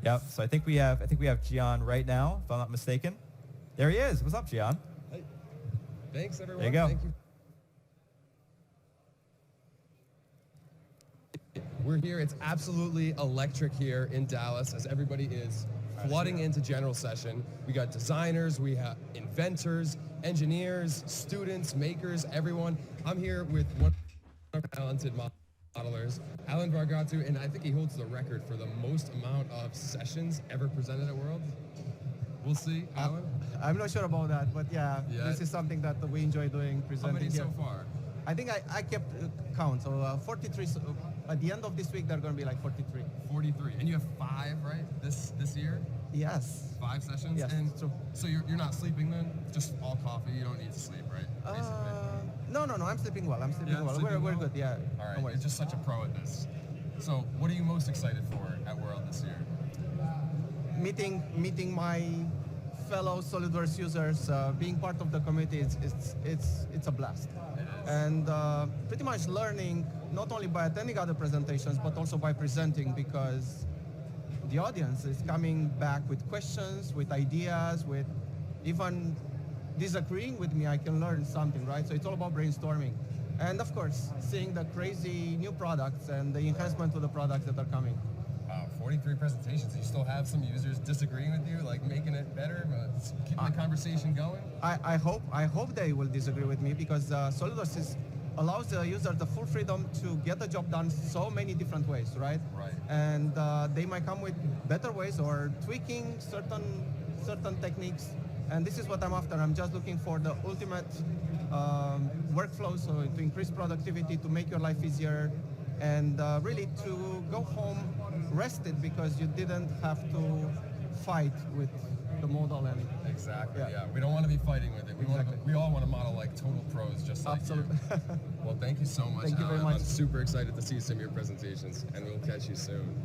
Yep. So I think we have Gian right now, if I'm not mistaken. There he is. What's up, Gian? Hey. Thanks, everyone. There you go. Thank you. We're here. It's absolutely electric here in Dallas as everybody is flooding into general session. We got designers, we have inventors, engineers, students, makers, everyone. I'm here with one of our talented modelers, Alan Vargatu, and I think he holds the record for the most amount of sessions ever presented at World. We'll see, Alan. I'm not sure about that, but yeah, this is something that we enjoy doing, presenting. How many here. so far? I think I kept count, so 43. So at the end of this week, they're going to be like 43. 43, and you have 5, right? This year? Yes. 5 sessions? Yes. And so you're not sleeping then? Just all coffee, you don't need to sleep, right? No, I'm sleeping well. I'm sleeping well. Sleeping We're well? good, yeah. All right, you're just such a pro at this. So what are you most excited for at World this year? Meeting my fellow SolidWorks users, being part of the community, it's a blast. And pretty much learning, not only by attending other presentations, but also by presenting, because the audience is coming back with questions, with ideas, with even disagreeing with me, I can learn something, right? So it's all about brainstorming. And of course, seeing the crazy new products and the enhancement to the products that are coming. Wow, 43 presentations. You still have some users disagreeing with you, like making it better, keeping the conversation going? I hope they will disagree with me, because SolidWorks allows the user the full freedom to get the job done so many different ways, right? Right. And they might come with better ways or tweaking certain techniques. And this is what I'm after. I'm just looking for the ultimate workflow, so to increase productivity, to make your life easier, and really to go home rested, because you didn't have to fight with the model. And exactly, yeah. We don't want to be fighting with it. We all want to model like total pros, just like Absolutely. you. Well, thank you so much, Thank you very Alan. much. I'm super excited to see some of your presentations, and we'll catch you soon.